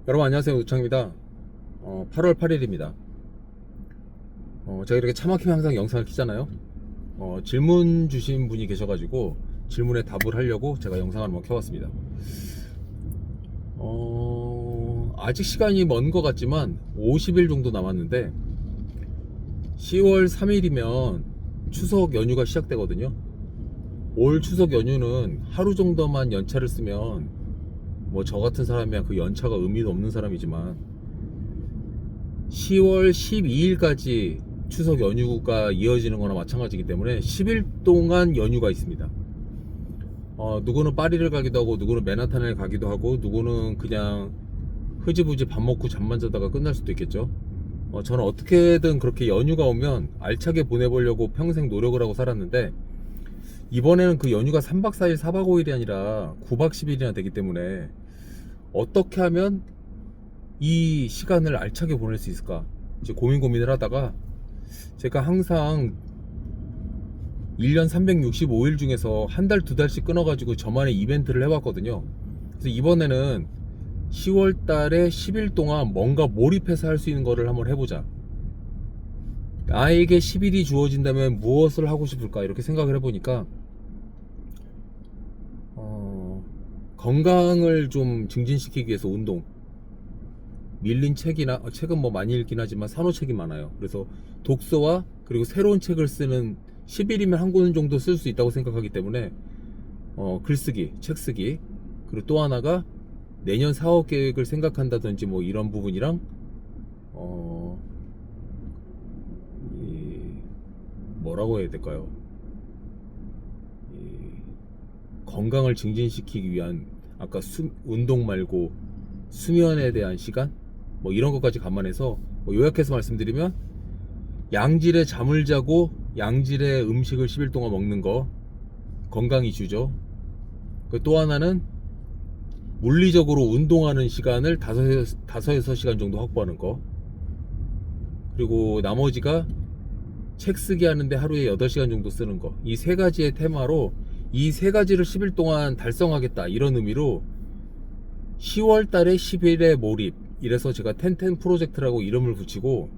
여러분 안녕하세요, 우창입니다. 8월 8일입니다. 제가 이렇게 차 막히면 항상 영상을 키잖아요. 질문 주신 분이 계셔가지고 질문에 답을 하려고 제가 영상을 한번 켜봤습니다. 아직 시간이 먼 것 같지만 50일 정도 남았는데 10월 3일이면 추석 연휴가 시작되거든요. 올 추석 연휴는 하루 정도만 연차를 쓰면 뭐 저 같은 사람이야 그 연차가 의미도 없는 사람이지만 10월 12일까지 추석 연휴가 이어지는 거나 마찬가지이기 때문에 10일 동안 연휴가 있습니다. 누구는 파리를 가기도 하고 누구는 맨하탄을 가기도 하고 누구는 그냥 흐지부지 밥 먹고 잠만 자다가 끝날 수도 있겠죠. 저는 어떻게든 그렇게 연휴가 오면 알차게 보내보려고 평생 노력을 하고 살았는데 이번에는 그 연휴가 3박 4일 4박 5일이 아니라 9박 10일이나 되기 때문에 어떻게 하면 이 시간을 알차게 보낼 수 있을까 이제 고민을 하다가 제가 항상 1년 365일 중에서 한 달, 두 달씩 끊어가지고 저만의 이벤트를 해왔거든요. 그래서 이번에는 10월 달에 10일 동안 뭔가 몰입해서 할 수 있는 거를 한번 해보자. 나에게 10일이 주어진다면 무엇을 하고 싶을까 이렇게 생각을 해보니까 건강을 좀 증진시키기 위해서 운동, 밀린 책이나 책은 뭐 많이 읽긴 하지만 산호책이 많아요. 그래서 독서와 그리고 새로운 책을 쓰는 10일이면 한 권 정도 쓸 수 있다고 생각하기 때문에 글쓰기, 책 쓰기, 그리고 또 하나가 내년 사업 계획을 생각한다든지 뭐 이런 부분이랑 뭐라고 해야 될까요? 건강을 증진시키기 위한 아까 운동 말고 수면에 대한 시간 뭐 이런 것까지 감안해서 뭐 요약해서 말씀드리면 양질의 잠을 자고 양질의 음식을 10일 동안 먹는 거 건강 이슈죠. 또 하나는 물리적으로 운동하는 시간을 5-6시간 정도 확보하는 거, 그리고 나머지가 책 쓰기 하는데 하루에 8시간 정도 쓰는 거, 이 세 가지의 테마로 이 세 가지를 10일 동안 달성하겠다 이런 의미로 10월 달에 10일에 몰입, 이래서 제가 텐텐 프로젝트라고 이름을 붙이고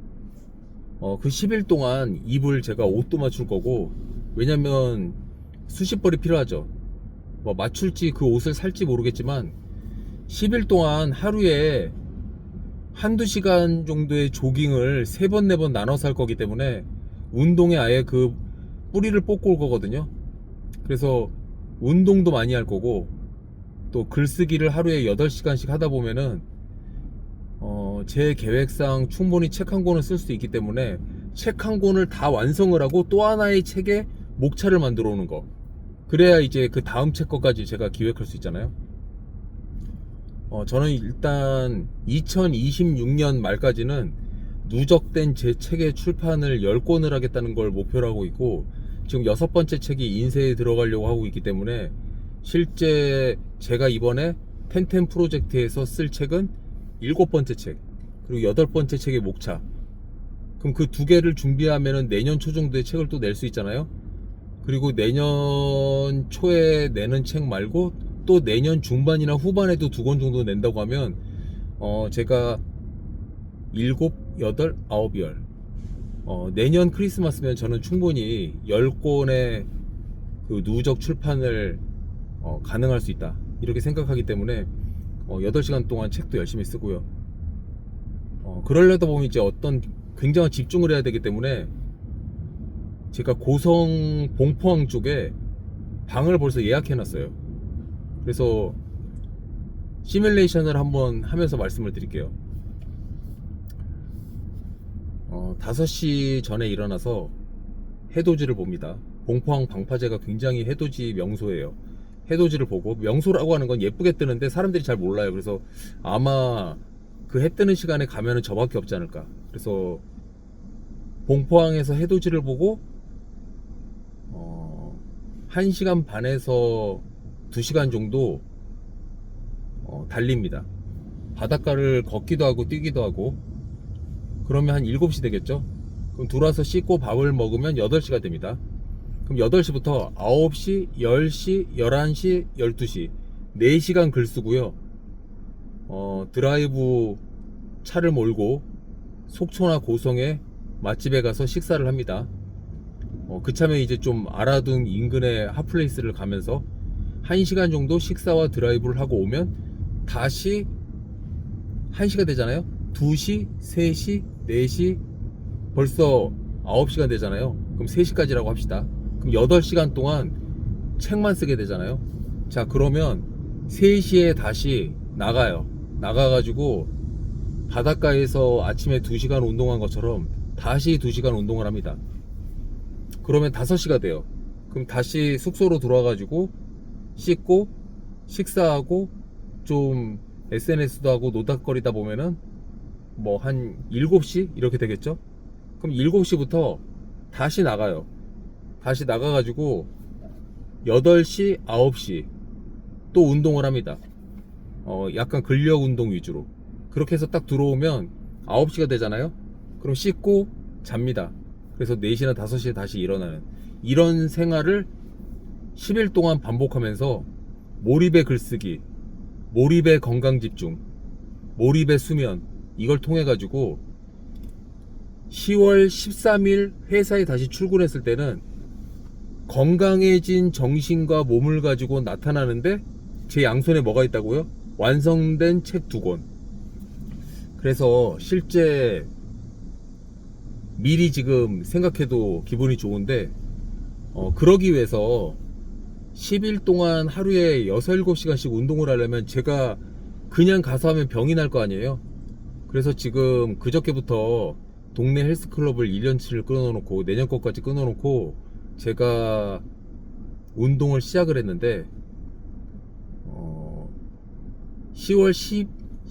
그 10일 동안 입을 제가 옷도 맞출 거고, 왜냐면 수십 벌이 필요하죠. 뭐 맞출지 그 옷을 살지 모르겠지만 10일 동안 하루에 한두 시간 정도의 조깅을 3번 4번 나눠서 할 거기 때문에 운동에 아예 그 뿌리를 뽑고 올 거거든요. 그래서 운동도 많이 할 거고, 또 글쓰기를 하루에 8시간씩 하다 보면은 제 계획상 충분히 책 한 권을 쓸 수 있기 때문에 책 한 권을 다 완성을 하고 또 하나의 책에 목차를 만들어 오는 거, 그래야 이제 그 다음 책 거까지 제가 기획할 수 있잖아요. 저는 일단 2026년 말까지는 누적된 제 책의 출판을 10권을 하겠다는 걸 목표로 하고 있고, 지금 6번째 책이 인쇄에 들어가려고 하고 있기 때문에 실제 제가 이번에 텐텐 프로젝트에서 쓸 책은 7번째 책, 그리고 8번째 책의 목차. 그럼 그 두 개를 준비하면은 내년 초 정도에 책을 또 낼 수 있잖아요. 그리고 내년 초에 내는 책 말고 또 내년 중반이나 후반에도 2권 정도 낸다고 하면 제가 7, 8, 9열 내년 크리스마스면 저는 충분히 10권의 그 누적 출판을 가능할 수 있다 이렇게 생각하기 때문에 8시간 동안 책도 열심히 쓰고요. 그러려다 보면 이제 어떤 굉장한 집중을 해야 되기 때문에 제가 고성 봉포항 쪽에 방을 벌써 예약해 놨어요. 그래서 시뮬레이션을 한번 하면서 말씀을 드릴게요. 5시 전에 일어나서 해돋이를 봅니다. 봉포항 방파제가 굉장히 해돋이 명소예요. 해돋이를 보고, 명소라고 하는 건 예쁘게 뜨는데 사람들이 잘 몰라요. 그래서 아마 그 해 뜨는 시간에 가면은 저밖에 없지 않을까. 그래서 봉포항에서 해돋이를 보고 1시간 반에서 2시간 정도 달립니다. 바닷가를 걷기도 하고 뛰기도 하고. 그러면 한 7시 되겠죠. 그럼 들어와서 씻고 밥을 먹으면 8시가 됩니다. 그럼 8시부터 9시, 10시, 11시, 12시 4시간 글 쓰고요. 드라이브 차를 몰고 속초나 고성에 맛집에 가서 식사를 합니다. 그참에 이제 좀 알아둔 인근의 핫플레이스를 가면서 1시간 정도 식사와 드라이브를 하고 오면 다시 1시가 되잖아요. 2시, 3시, 4시, 벌써 9시간 되잖아요. 그럼 3시까지라고 합시다. 그럼 8시간 동안 책만 쓰게 되잖아요. 자, 그러면 3시에 다시 나가요. 나가가지고 바닷가에서 아침에 2시간 운동한 것처럼 다시 2시간 운동을 합니다. 그러면 5시가 돼요. 그럼 다시 숙소로 들어와가지고 씻고 식사하고 좀 SNS도 하고 노닥거리다 보면은 뭐 한 7시 이렇게 되겠죠. 그럼 7시부터 다시 나가요. 다시 나가가지고 8시, 9시 또 운동을 합니다. 약간 근력 운동 위주로. 그렇게 해서 딱 들어오면 9시가 되잖아요. 그럼 씻고 잡니다. 그래서 4시나 5시에 다시 일어나는 이런 생활을 10일 동안 반복하면서 몰입의 글쓰기, 몰입의 건강집중, 몰입의 수면, 이걸 통해 가지고 10월 13일 회사에 다시 출근했을 때는 건강해진 정신과 몸을 가지고 나타나는데 제 양손에 뭐가 있다고요? 완성된 책 2권. 그래서 실제 미리 지금 생각해도 기분이 좋은데 그러기 위해서 10일 동안 하루에 6, 7시간씩 운동을 하려면 제가 그냥 가서 하면 병이 날 거 아니에요. 그래서 지금 그저께부터 동네 헬스클럽을 1년치를 끊어놓고 내년 것까지 끊어놓고 제가 운동을 시작을 했는데 10월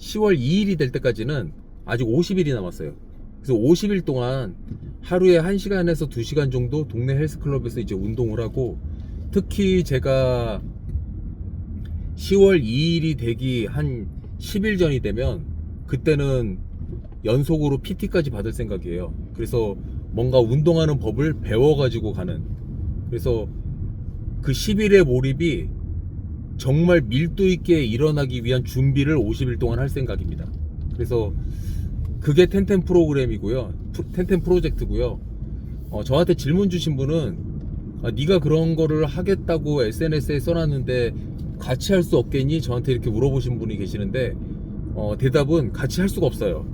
2일이 될 때까지는 아직 50일이 남았어요. 그래서 50일 동안 하루에 1시간에서 2시간 정도 동네 헬스클럽에서 이제 운동을 하고, 특히 제가 10월 2일이 되기 한 10일 전이 되면 그때는 연속으로 PT까지 받을 생각이에요. 그래서 뭔가 운동하는 법을 배워가지고 가는, 그래서 그 10일의 몰입이 정말 밀도 있게 일어나기 위한 준비를 50일 동안 할 생각입니다. 그래서 그게 텐텐 프로그램이고요. 텐텐 프로젝트고요. 저한테 질문 주신 분은 네가 그런 거를 하겠다고 SNS에 써놨는데 같이 할 수 없겠니? 저한테 이렇게 물어보신 분이 계시는데 대답은 같이 할 수가 없어요.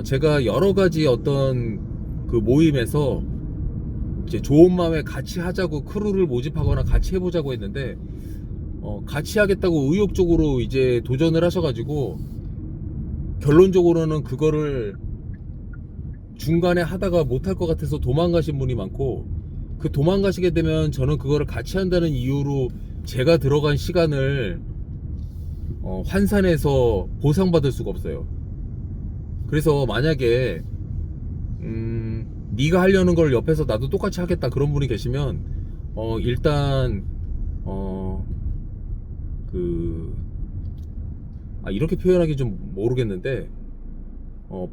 제가 여러 가지 어떤 그 모임에서 이제 좋은 마음에 같이 하자고 크루를 모집하거나 같이 해보자고 했는데 같이 하겠다고 의욕적으로 이제 도전을 하셔가지고 결론적으로는 그거를 중간에 하다가 못할 것 같아서 도망가신 분이 많고, 그 도망가시게 되면 저는 그거를 같이 한다는 이유로 제가 들어간 시간을 환산해서 보상받을 수가 없어요. 그래서 만약에 네가 하려는 걸 옆에서 나도 똑같이 하겠다 그런 분이 계시면 일단 이렇게 표현하기 좀 모르겠는데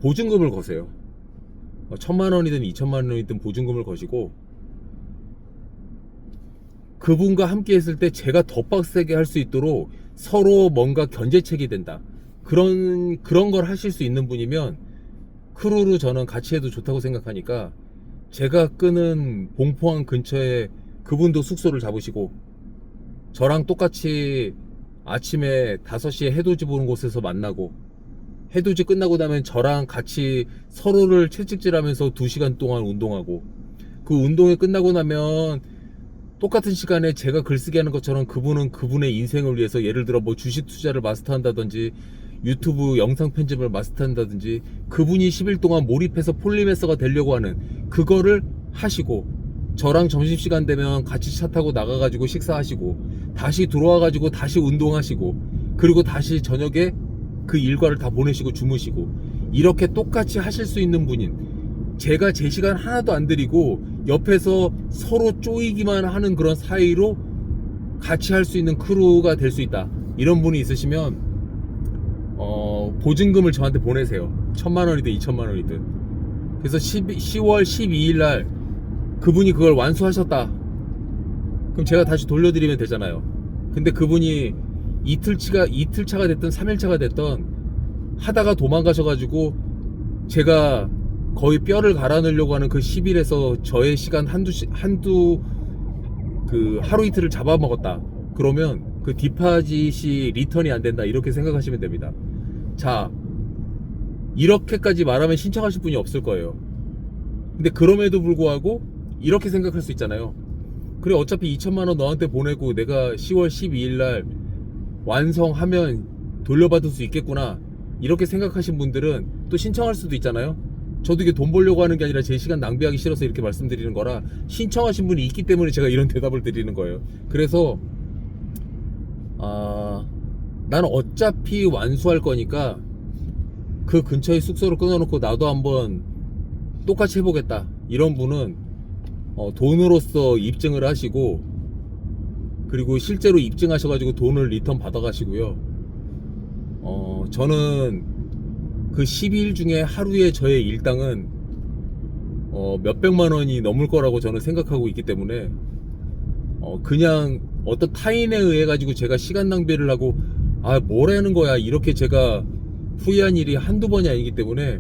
보증금을 거세요. 1,000만원이든 2,000만원이든 보증금을 거시고, 그분과 함께 했을 때 제가 더 빡세게 할 수 있도록 서로 뭔가 견제책이 된다, 그런 걸 하실 수 있는 분이면 크루로 저는 같이 해도 좋다고 생각하니까, 제가 끄는 봉포항 근처에 그분도 숙소를 잡으시고 저랑 똑같이 아침에 5시에 해돋이 보는 곳에서 만나고, 해돋이 끝나고 나면 저랑 같이 서로를 채찍질하면서 2시간 동안 운동하고, 그 운동이 끝나고 나면 똑같은 시간에 제가 글쓰기 하는 것처럼 그분은 그분의 인생을 위해서 예를 들어 뭐 주식 투자를 마스터한다든지 유튜브 영상 편집을 마스터한다든지, 그분이 10일 동안 몰입해서 폴리메서가 되려고 하는 그거를 하시고, 저랑 점심시간 되면 같이 차 타고 나가가지고 식사하시고 다시 들어와가지고 다시 운동하시고, 그리고 다시 저녁에 그 일과를 다 보내시고 주무시고, 이렇게 똑같이 하실 수 있는 분인, 제가 제 시간 하나도 안 드리고 옆에서 서로 쪼이기만 하는 그런 사이로 같이 할 수 있는 크루가 될 수 있다, 이런 분이 있으시면 보증금을 저한테 보내세요. 1,000만원이든 2,000만원이든. 그래서 10월 12일 날 그분이 그걸 완수하셨다, 그럼 제가 다시 돌려드리면 되잖아요. 근데 그분이 이틀차가 됐든 3일차가 됐든 하다가 도망가셔가지고 제가 거의 뼈를 갈아 넣으려고 하는 그 10일에서 저의 시간 그 하루 이틀을 잡아먹었다. 그러면 그 디파짓이 리턴이 안 된다. 이렇게 생각하시면 됩니다. 자, 이렇게까지 말하면 신청하실 분이 없을 거예요. 근데 그럼에도 불구하고 이렇게 생각할 수 있잖아요. 그래, 어차피 2천만 원 너한테 보내고 내가 10월 12일 날 완성하면 돌려받을 수 있겠구나. 이렇게 생각하신 분들은 또 신청할 수도 있잖아요. 저도 이게 돈 벌려고 하는 게 아니라 제 시간 낭비하기 싫어서 이렇게 말씀드리는 거라, 신청하신 분이 있기 때문에 제가 이런 대답을 드리는 거예요. 그래서 나는 어차피 완수할 거니까 그 근처에 숙소를 끊어놓고 나도 한번 똑같이 해보겠다. 이런 분은 돈으로서 입증을 하시고, 그리고 실제로 입증하셔가지고 돈을 리턴 받아가시고요. 저는 그 12일 중에 하루에 저의 일당은 몇백만 원이 넘을 거라고 저는 생각하고 있기 때문에 그냥 어떤 타인에 의해 가지고 제가 시간 낭비를 하고 뭐라는 거야 이렇게 제가 후회한 일이 한두 번이 아니기 때문에,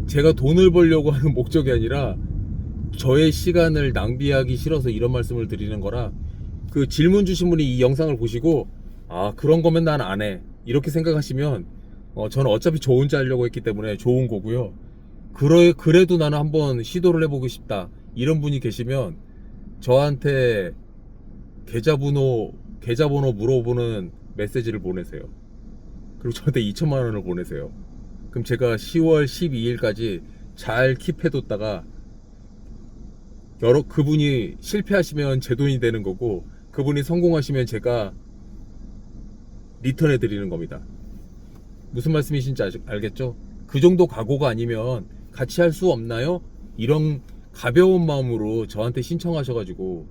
제가 돈을 벌려고 하는 목적이 아니라 저의 시간을 낭비하기 싫어서 이런 말씀을 드리는 거라, 그 질문 주신 분이 이 영상을 보시고 그런 거면 난 안 해 이렇게 생각하시면 저는 어차피 저 혼자 하려고 했기 때문에 좋은 거고요. 그래도 나는 한번 시도를 해보고 싶다 이런 분이 계시면 저한테 계좌번호 물어보는 메시지를 보내세요. 그리고 저한테 2천만 원을 보내세요. 그럼 제가 10월 12일까지 잘 킵해뒀다가 그분이 실패하시면 제 돈이 되는 거고, 그분이 성공하시면 제가 리턴해 드리는 겁니다. 무슨 말씀이신지 알겠죠? 그 정도 각오가 아니면 같이 할 수 없나요? 이런 가벼운 마음으로 저한테 신청하셔가지고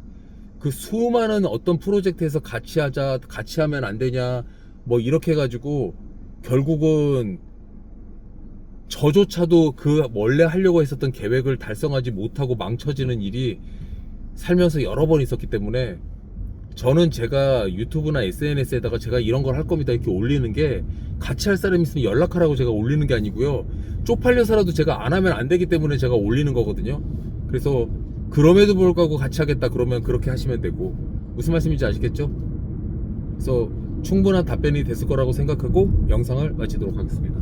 그 수많은 어떤 프로젝트에서 같이 하자, 같이 하면 안 되냐 뭐 이렇게 해가지고 결국은 저조차도 그 원래 하려고 했었던 계획을 달성하지 못하고 망쳐지는 일이 살면서 여러 번 있었기 때문에, 저는 제가 유튜브나 SNS에다가 제가 이런 걸 할 겁니다 이렇게 올리는 게, 같이 할 사람 있으면 연락하라고 제가 올리는 게 아니고요, 쪽팔려서라도 제가 안 하면 안 되기 때문에 제가 올리는 거거든요. 그래서 그럼에도 불구하고 같이 하겠다 그러면 그렇게 하시면 되고, 무슨 말씀인지 아시겠죠? 그래서 충분한 답변이 됐을 거라고 생각하고 영상을 마치도록 하겠습니다.